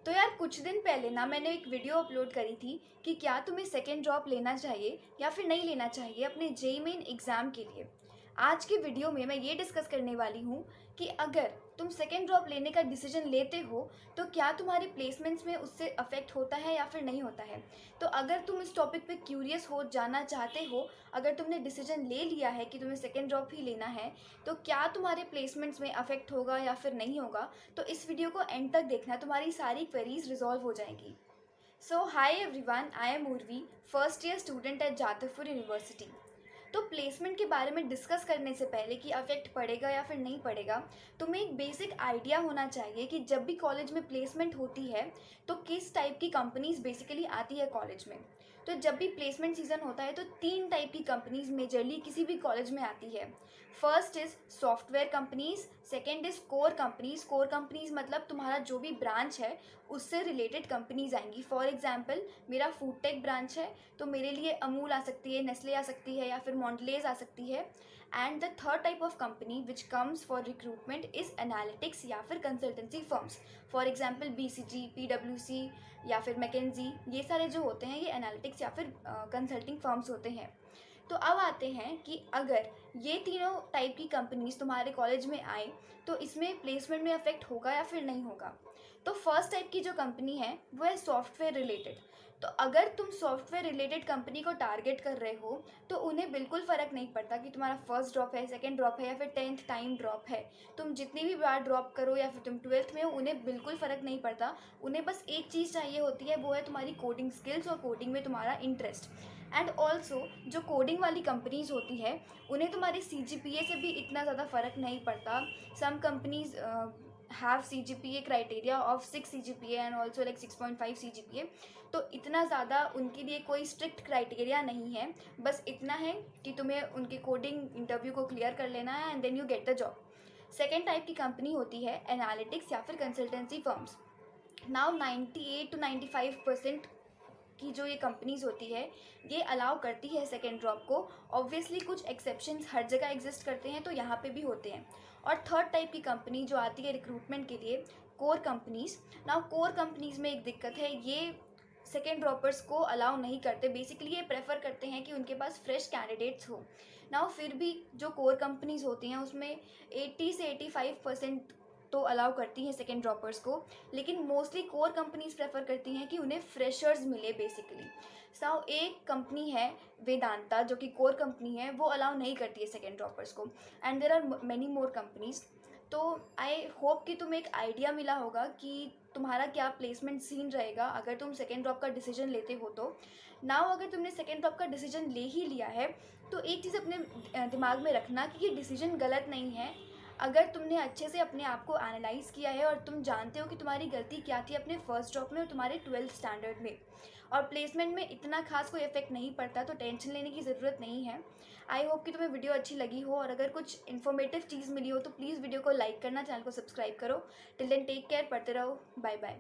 तो यार कुछ दिन पहले ना मैंने एक वीडियो अपलोड करी थी कि क्या तुम्हें सेकेंड ड्रॉप लेना चाहिए या फिर नहीं लेना चाहिए अपने जेईई मेन एग्ज़ाम के लिए। आज की वीडियो में मैं ये डिस्कस करने वाली हूँ कि अगर तुम सेकेंड ड्रॉप लेने का डिसीजन लेते हो तो क्या तुम्हारे प्लेसमेंट्स में उससे अफेक्ट होता है या फिर नहीं होता है। तो अगर तुम इस टॉपिक पे क्यूरियस हो जानना चाहते हो, अगर तुमने डिसीजन ले लिया है कि तुम्हें सेकेंड ड्रॉप ही लेना है, तो क्या तुम्हारे प्लेसमेंट्स में अफेक्ट होगा या फिर नहीं होगा, तो इस वीडियो को एंड तक देखना, तुम्हारी सारी क्वेरीज रिजॉल्व हो जाएंगी। So hi everyone, I am Urvi, first year student at Jadavpur university. तो प्लेसमेंट के बारे में डिस्कस करने से पहले कि अफेक्ट पड़ेगा या फिर नहीं पड़ेगा, तुम्हें एक बेसिक आइडिया होना चाहिए कि जब भी कॉलेज में प्लेसमेंट होती है तो किस टाइप की कंपनीज बेसिकली आती है कॉलेज में। तो जब भी प्लेसमेंट सीजन होता है तो तीन टाइप की कंपनीज मेजरली किसी भी कॉलेज में आती है। First is software companies, second is core companies. Core companies मतलब तुम्हारा जो भी ब्रांच है उससे रिलेटेड कंपनीज आएंगी। फॉर एग्जांपल मेरा फूड टेक ब्रांच है तो मेरे लिए अमूल आ सकती है, नेस्ले आ सकती है या फिर मॉन्डलेज आ सकती है। And the third type of company which comes for recruitment is analytics या फिर consultancy firms. For example BCG, PwC या फिर मैकेंजी, ये सारे जो होते हैं ये एनालिटिक्स या फिर कंसल्टिंग फर्म्स होते हैं। तो अब आते हैं कि अगर ये तीनों टाइप की कंपनीज तुम्हारे कॉलेज में आए तो इसमें प्लेसमेंट में अफेक्ट होगा या फिर नहीं होगा। तो फर्स्ट टाइप की जो कंपनी है वो है सॉफ्टवेयर रिलेटेड। तो अगर तुम सॉफ्टवेयर रिलेटेड कंपनी को टारगेट कर रहे हो तो उन्हें बिल्कुल फ़र्क नहीं पड़ता कि तुम्हारा फर्स्ट ड्रॉप है, सेकंड ड्रॉप है या फिर 10th टाइम ड्रॉप है। तुम जितनी भी बार ड्रॉप करो या फिर तुम 12th में हो, उन्हें बिल्कुल फ़र्क नहीं पड़ता। उन्हें बस एक चीज़ चाहिए होती है, वो है तुम्हारी कोडिंग स्किल्स और कोडिंग में तुम्हारा इंटरेस्ट। एंड ऑल्सो जो कोडिंग वाली कंपनीज होती है उन्हें तुम्हारे CGPA से भी इतना ज़्यादा फ़र्क नहीं पड़ता। Some companies have CGPA criteria of 6 CGPA and also like 6.5 CGPA। तो इतना ज़्यादा उनके लिए कोई स्ट्रिक्ट क्राइटेरिया नहीं है, बस इतना है कि तुम्हें उनके कोडिंग इंटरव्यू को क्लियर कर लेना है and then you get the job. Second type की कंपनी होती है एनालिटिक्स या फिर कंसल्टेंसी फर्म्स। नाउ 98 to 95% की जो ये कंपनीज होती है ये अलाउ करती है सेकेंड ड्रॉप को। ऑब्वियसली कुछ एक्सेप्शंस हर जगह एग्जिस्ट करते हैं, तो यहाँ पे भी होते हैं। और थर्ड टाइप की कंपनी जो आती है रिक्रूटमेंट के लिए, core companies. Now core companies में एक दिक्कत है, ये सेकेंड ड्रॉपर्स को अलाउ नहीं करते। बेसिकली ये प्रेफर करते हैं कि उनके पास फ्रेश कैंडिडेट्स हो। नाउ फिर भी जो कोर कंपनीज होती हैं उसमें 80 से 85% तो अलाउ करती हैं सेकेंड ड्रॉपर्स को, लेकिन मोस्टली कोर कंपनीज प्रेफर करती हैं कि उन्हें फ्रेशर्स मिले बेसिकली। एक कंपनी है वेदांता जो कि कोर कंपनी है, वो अलाउ नहीं करती है सेकेंड ड्रॉपर्स को। And there are many more companies. तो आई होप कि तुम्हें एक आइडिया मिला होगा कि तुम्हारा क्या प्लेसमेंट सीन रहेगा अगर तुम सेकेंड ड्रॉप का डिसीजन लेते हो। तो नाउ अगर तुमने सेकेंड ड्रॉप का डिसीजन ले ही लिया है तो एक चीज़ अपने दिमाग में रखना कि ये डिसीजन गलत नहीं है। अगर तुमने अच्छे से अपने आप को एनालाइज़ किया है और तुम जानते हो कि तुम्हारी गलती क्या थी अपने फर्स्ट ड्रॉप में और तुम्हारे 12th स्टैंडर्ड में, और प्लेसमेंट में इतना खास कोई इफेक्ट नहीं पड़ता, तो टेंशन लेने की ज़रूरत नहीं है। आई होप कि तुम्हें वीडियो अच्छी लगी हो, और अगर कुछ इन्फॉर्मेटिव चीज़ मिली हो तो प्लीज़ वीडियो को लाइक करना, चैनल को सब्सक्राइब करो। टिल देन टेक केयर, पढ़ते रहो, बाय बाय।